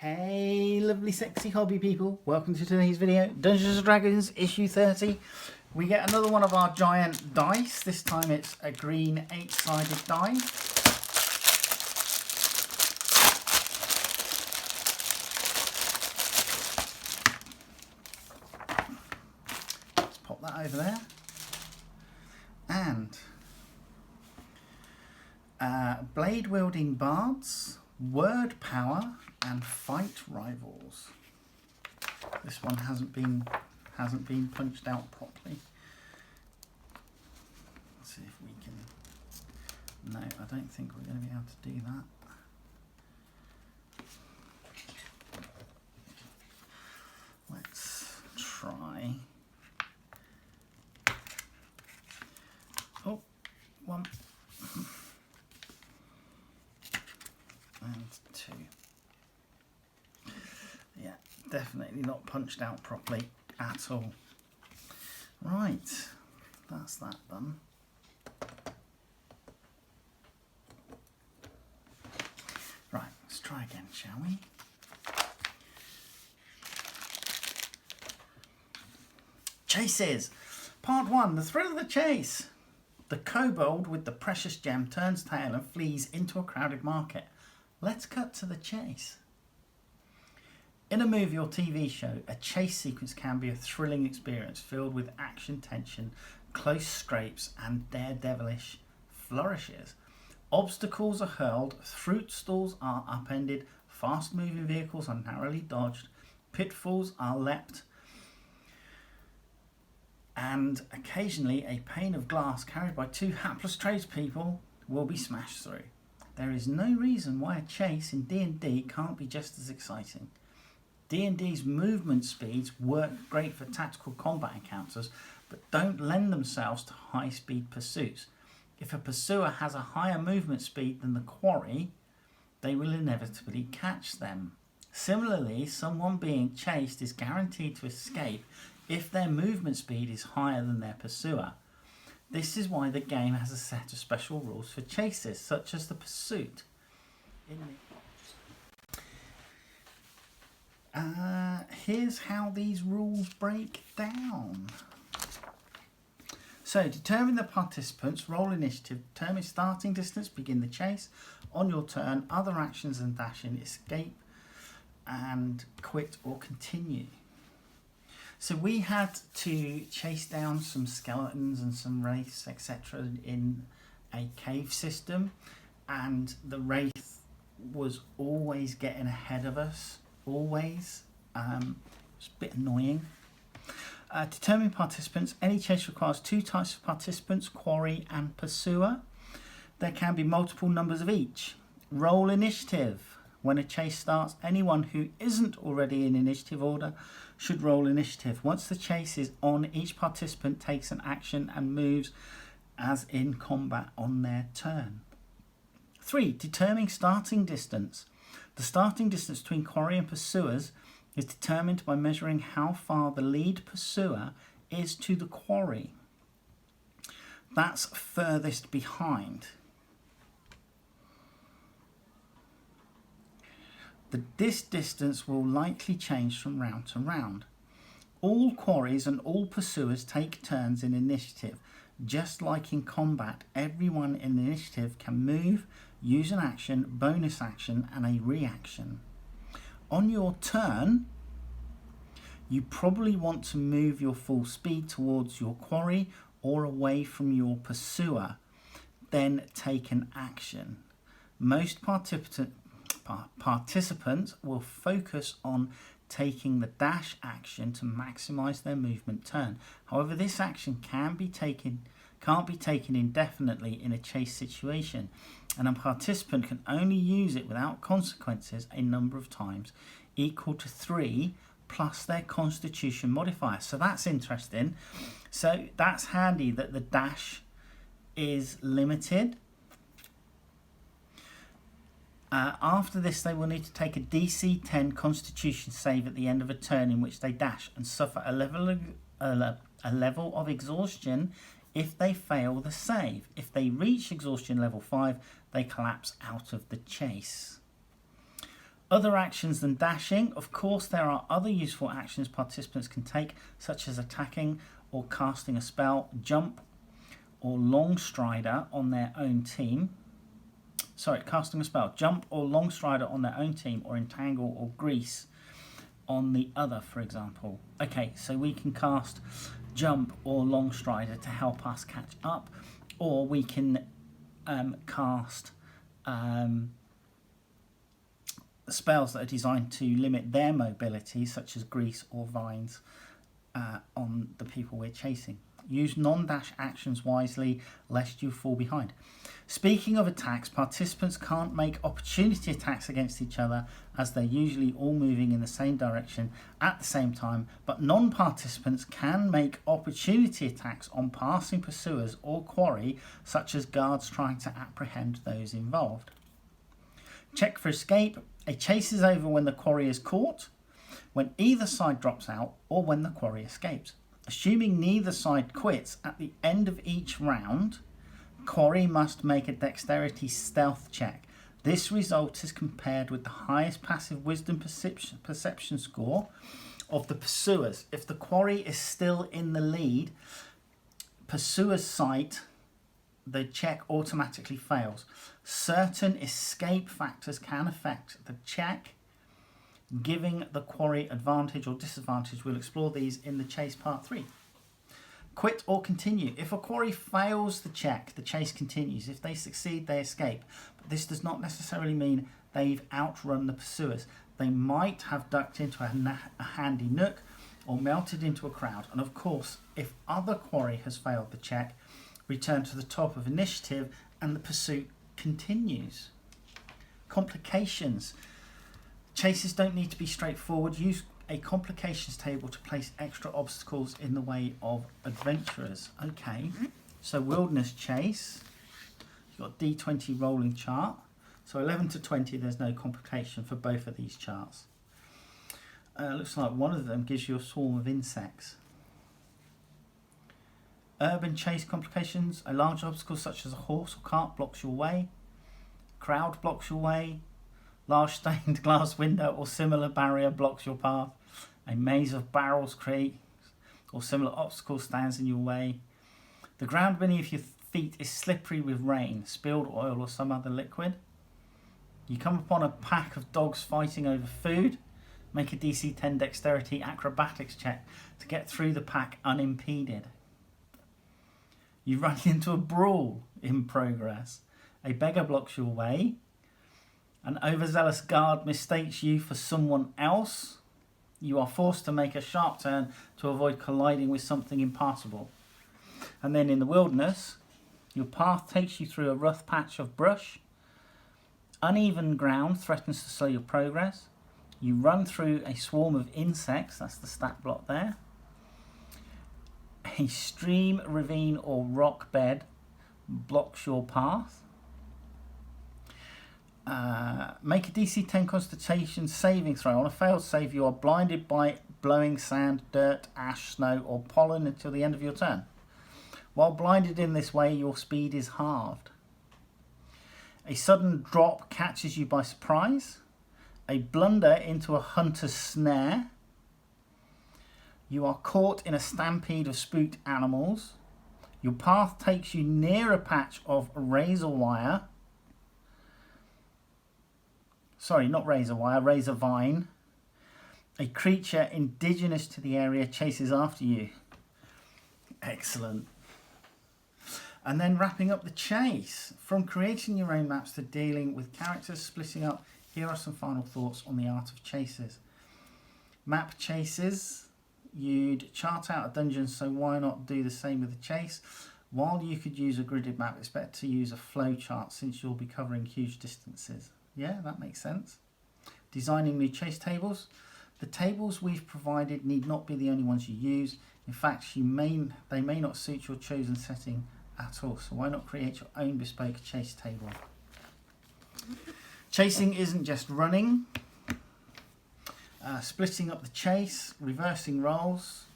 Hey lovely sexy hobby people, welcome to today's video. Dungeons & Dragons issue 30. We get another one of our giant dice. This time it's a green 8-sided die. Let's pop that over there. And blade wielding bards, word power and fight rivals. This one hasn't been punched out properly. Let's see if we can. No, I don't think we're going to be able to do that. Let's try. Oh, one and two. Yeah, definitely not punched out properly at all. Right, that's that done. Right, let's try again, shall we? Chases! Part 1, the thrill of the chase. The kobold with the precious gem turns tail and flees into a crowded market. Let's cut to the chase. In a movie or TV show, a chase sequence can be a thrilling experience filled with action, tension, close scrapes and daredevilish flourishes. Obstacles are hurled, fruit stalls are upended, fast-moving vehicles are narrowly dodged, pitfalls are leapt, and occasionally a pane of glass carried by two hapless tradespeople will be smashed through. There is no reason why a chase in D&D can't be just as exciting. D&D's movement speeds work great for tactical combat encounters, but don't lend themselves to high-speed pursuits. If a pursuer has a higher movement speed than the quarry, they will inevitably catch them. Similarly, someone being chased is guaranteed to escape if their movement speed is higher than their pursuer. This is why the game has a set of special rules for chases, such as the pursuit. Here's how these rules break down. So, determine the participants, roll initiative, determine starting distance, begin the chase. On your turn, other actions and dashing, escape, and quit or continue. So we had to chase down some skeletons and some wraiths, etc. in a cave system, and the wraith was always getting ahead of us, always. It's a bit annoying. Determine participants. Any chase requires two types of participants, quarry and pursuer. There can be multiple numbers of each. Roll initiative. When a chase starts, anyone who isn't already in initiative order should roll initiative. Once the chase is on, each participant takes an action and moves as in combat on their turn. 3. Determining starting distance. The starting distance between quarry and pursuers is determined by measuring how far the lead pursuer is to the quarry. That's furthest behind. This distance will likely change from round to round. All quarries and all pursuers take turns in initiative. Just like in combat, everyone in initiative can move, use an action, bonus action, and a reaction. On your turn, you probably want to move your full speed towards your quarry or away from your pursuer, then take an action. Most participants will focus on taking the dash action to maximize their movement turn. However, this action can't be taken indefinitely in a chase situation, and a participant can only use it without consequences a number of times equal to 3 plus their constitution modifier. So that's interesting. So that's handy that the dash is limited. After this, they will need to take a DC 10 Constitution save at the end of a turn in which they dash and suffer a level of exhaustion if they fail the save. If they reach exhaustion level 5, they collapse out of the chase. Other actions than dashing. Of course, there are other useful actions participants can take, such as attacking or casting a spell, jump or long strider on their own team. Sorry, casting a spell, jump or long strider on their own team, or entangle or grease on the other, for example. Okay, so we can cast jump or long strider to help us catch up, or we can cast spells that are designed to limit their mobility, such as grease or vines, on the people we're chasing. Use non-dash actions wisely, lest you fall behind. Speaking of attacks, participants can't make opportunity attacks against each other, as they're usually all moving in the same direction at the same time, but non-participants can make opportunity attacks on passing pursuers or quarry, such as guards trying to apprehend those involved. Check for escape. A chase is over when the quarry is caught, when either side drops out, or when the quarry escapes. Assuming neither side quits at the end of each round, quarry must make a dexterity stealth check. This result is compared with the highest passive wisdom perception score of the pursuers. If the quarry is still in the lead, pursuer's sight, the check automatically fails. Certain escape factors can affect the check, giving the quarry advantage or disadvantage. We'll explore these in the chase part 3. Quit or continue. If a quarry fails the check, the chase continues. If they succeed, they escape. But this does not necessarily mean they've outrun the pursuers. They might have ducked into a handy nook or melted into a crowd. And of course, if other quarry has failed the check, return to the top of initiative and the pursuit continues. Complications. Chases don't need to be straightforward. Use a complications table to place extra obstacles in the way of adventurers. Okay, so wilderness chase. You've got D20 rolling chart. So 11 to 20, there's no complication for both of these charts. Looks like one of them gives you a swarm of insects. Urban chase complications. A large obstacle such as a horse or cart blocks your way. Crowd blocks your way. Large stained glass window or similar barrier blocks your path. A maze of barrels creates or similar obstacle stands in your way. The ground beneath your feet is slippery with rain, spilled oil or some other liquid. You come upon a pack of dogs fighting over food. Make a DC 10 dexterity acrobatics check to get through the pack unimpeded. You run into a brawl in progress. A beggar blocks your way. An overzealous guard mistakes you for someone else. You are forced to make a sharp turn to avoid colliding with something impassable. And then in the wilderness, your path takes you through a rough patch of brush. Uneven ground threatens to slow your progress. You run through a swarm of insects, that's the stat block there. A stream, ravine or rock bed blocks your path. Make a DC 10 Constitution saving throw. On a failed save, you are blinded by blowing sand, dirt, ash, snow or pollen until the end of your turn. While blinded in this way, your speed is halved. A sudden drop catches you by surprise. A blunder into a hunter's snare. You are caught in a stampede of spooked animals. Your path takes you near a patch of razor wire. Sorry, not razor wire, razor vine. A creature indigenous to the area chases after you. Excellent. And then wrapping up the chase. From creating your own maps to dealing with characters splitting up, here are some final thoughts on the art of chases. Map chases. You'd chart out a dungeon, so why not do the same with a chase? While you could use a gridded map, it's better to use a flow chart since you'll be covering huge distances. Yeah, that makes sense. Designing new chase tables. The tables we've provided need not be the only ones you use. In fact, they may not suit your chosen setting at all. So why not create your own bespoke chase table? Chasing isn't just running. Splitting up the chase, reversing roles.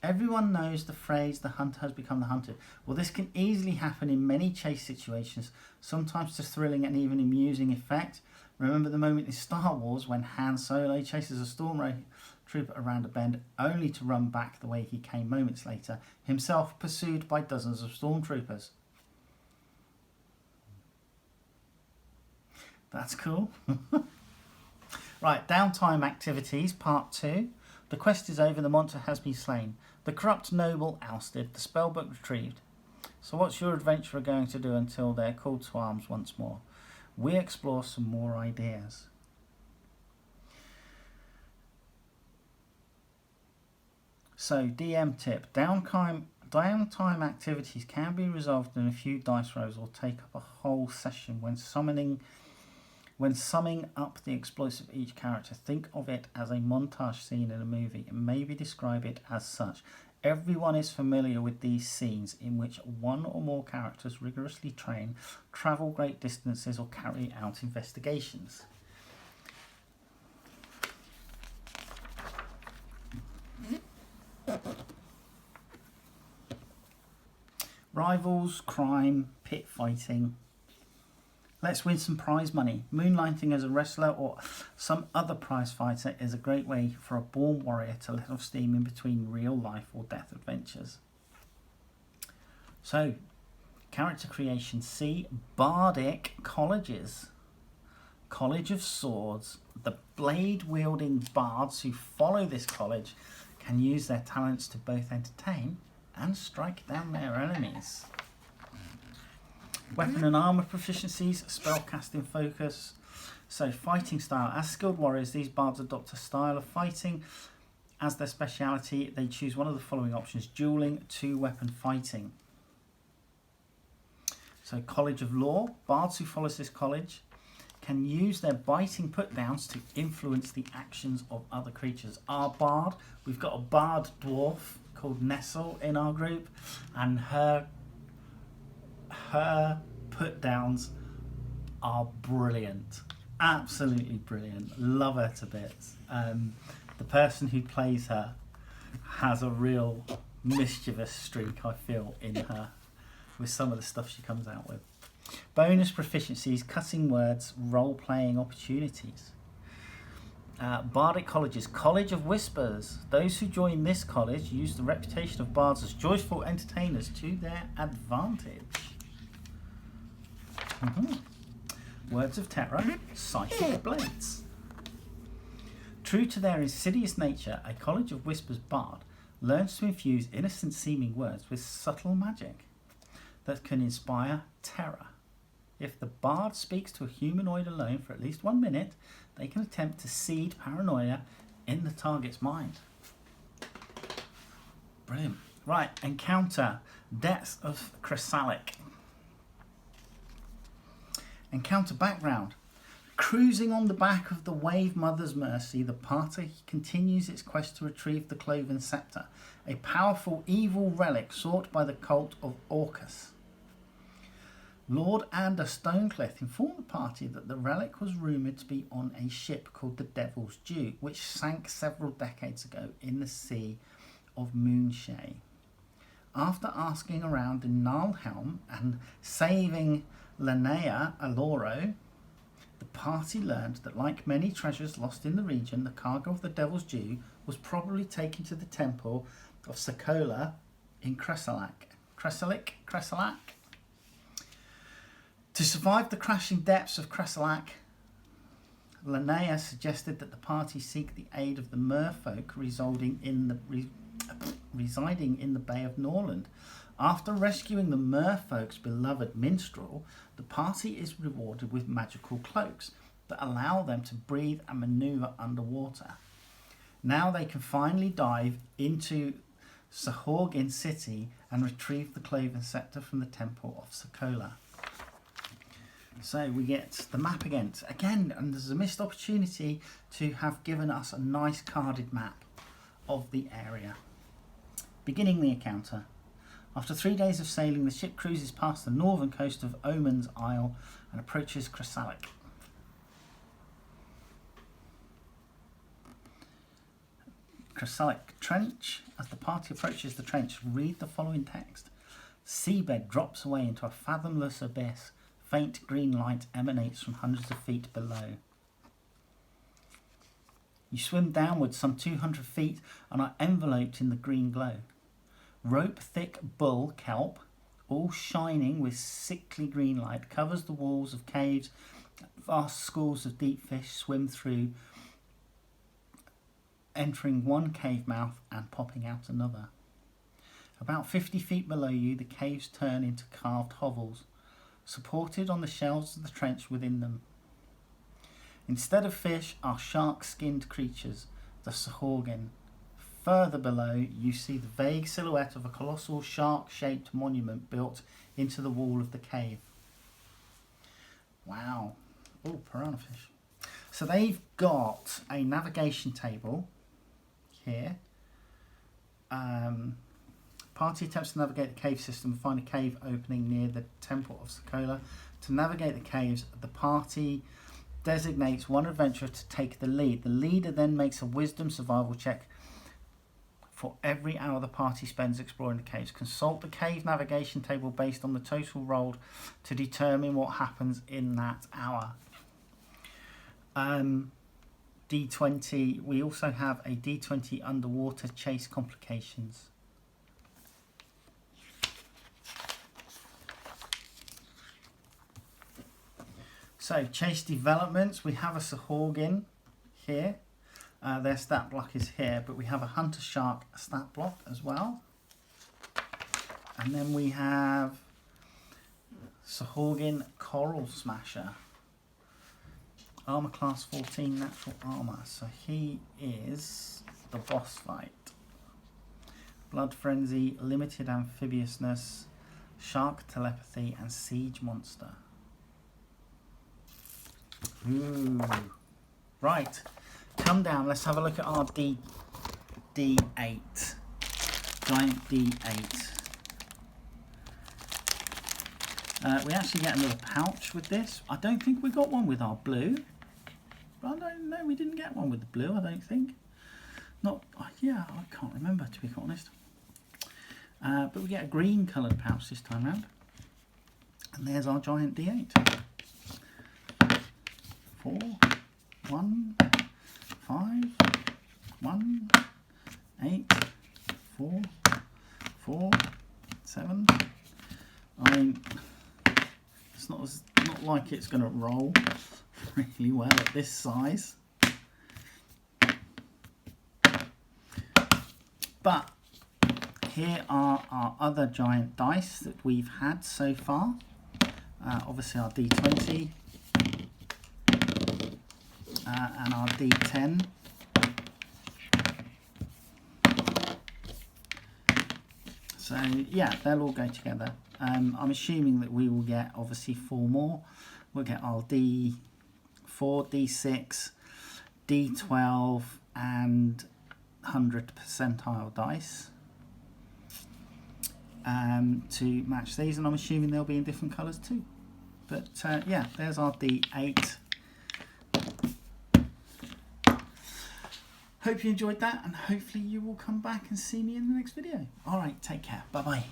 Everyone knows the phrase, the hunter has become the hunted. Well, this can easily happen in many chase situations, sometimes to thrilling and even amusing effect. Remember the moment in Star Wars when Han Solo chases a stormtrooper around a bend only to run back the way he came moments later, himself pursued by dozens of stormtroopers. That's cool. Right, downtime activities, part 2. The quest is over, the monster has been slain. The corrupt noble ousted, the spellbook retrieved. So what's your adventurer going to do until they're called to arms once more? We explore some more ideas. So, DM tip. Downtime activities can be resolved in a few dice rolls or take up a whole session. When summing up the exploits of each character, think of it as a montage scene in a movie and maybe describe it as such. Everyone is familiar with these scenes in which one or more characters rigorously train, travel great distances or carry out investigations. Rivals, crime, pit fighting. Let's win some prize money. Moonlighting as a wrestler or some other prize fighter is a great way for a born warrior to let off steam in between real life or death adventures. So, character creation C, Bardic colleges. College of Swords. The blade-wielding bards who follow this college can use their talents to both entertain and strike down their enemies. Weapon and armour proficiencies, spellcasting focus. So fighting style. As skilled warriors, these bards adopt a style of fighting as their speciality. They choose one of the following options: dueling, two-weapon fighting. So College of Law. Bards who follow this college can use their biting put-downs to influence the actions of other creatures. Our bard, we've got a bard dwarf called Nestle in our group, and her put-downs are brilliant. Absolutely brilliant. Love her to bits. The person who plays her has a real mischievous streak, I feel, in her with some of the stuff she comes out with. Bonus proficiencies, cutting words, role-playing opportunities. Bardic colleges. College of Whispers. Those who join this college use the reputation of bards as joyful entertainers to their advantage. Words of terror, psychic blades. True to their insidious nature, a College of Whispers bard learns to infuse innocent-seeming words with subtle magic that can inspire terror. If the bard speaks to a humanoid alone for at least 1 minute, they can attempt to seed paranoia in the target's mind. Brilliant. Right, encounter. Depths of Chrysallic. Encounter background. Cruising on the back of the Wave Mother's Mercy, the party continues its quest to retrieve the Cloven Scepter, a powerful evil relic sought by the cult of Orcus. Lord Ander Stonecliff informed the party that the relic was rumoured to be on a ship called the Devil's Dew, which sank several decades ago in the Sea of Moonshay. After asking around in Nalhelm and saving Linnea Aloro, the party learned that, like many treasures lost in the region, the cargo of the Devil's Dew was probably taken to the temple of Sokola in Chrysallic. To survive the crashing depths of Chrysallic, Linnea suggested that the party seek the aid of the merfolk residing in the Bay of Norland. After rescuing the merfolk's beloved minstrel, the party is rewarded with magical cloaks that allow them to breathe and maneuver underwater. Now they can finally dive into Sahorgin City and retrieve the Cloven Scepter from the Temple of Sokola. So we get the map again, and there's a missed opportunity to have given us a nice carded map of the area. Beginning the encounter. After 3 days of sailing, the ship cruises past the northern coast of Omen's Isle and approaches Chrysallic. Chrysalis Trench. As the party approaches the trench, read the following text. Seabed drops away into a fathomless abyss. Faint green light emanates from hundreds of feet below. You swim downwards some 200 feet and are enveloped in the green glow. Rope-thick bull kelp, all shining with sickly green light, covers the walls of caves. Vast schools of deep fish swim through, entering one cave mouth and popping out another. About 50 feet below you, the caves turn into carved hovels, supported on the shelves of the trench within them. Instead of fish are shark-skinned creatures, the Sahorgin. Further below, you see the vague silhouette of a colossal shark-shaped monument built into the wall of the cave. Wow. Oh, piranha fish. So they've got a navigation table here. Party attempts to navigate the cave system and find a cave opening near the Temple of Sokola. To navigate the caves, the party designates one adventurer to take the lead. The leader then makes a wisdom survival check for every hour the party spends exploring the caves. Consult the cave navigation table based on the total rolled to determine what happens in that hour. D20, we also have a D20 underwater chase complications. So, chase developments, we have a Sahorgin here. Their stat block is here, but we have a Hunter Shark stat block as well. And then we have Sahorgin Coral Smasher. Armor class 14, natural armor. So he is the boss fight. Blood Frenzy, limited amphibiousness, shark telepathy, and siege monster. Ooh. Right, come down. Let's have a look at our D8. Giant D8. We actually get another pouch with this. I don't think we got one with our blue. I don't know, we didn't get one with the blue, I don't think. Yeah, I can't remember, to be honest. But we get a green coloured pouch this time round. And there's our giant D8. 4, 1, 5, 1, 8, 4, 4, 7. I mean, it's not like it's going to roll really well at this size. But here are our other giant dice that we've had so far. Obviously our D20 and our D10. So yeah, they'll all go together. I'm assuming that we will get obviously 4 more. We'll get our D4, D6, D12 and 100 percentile dice to match these, and I'm assuming they'll be in different colours too. But yeah, there's our D8. Hope you enjoyed that, and hopefully you will come back and see me in the next video. Alright, take care. Bye bye.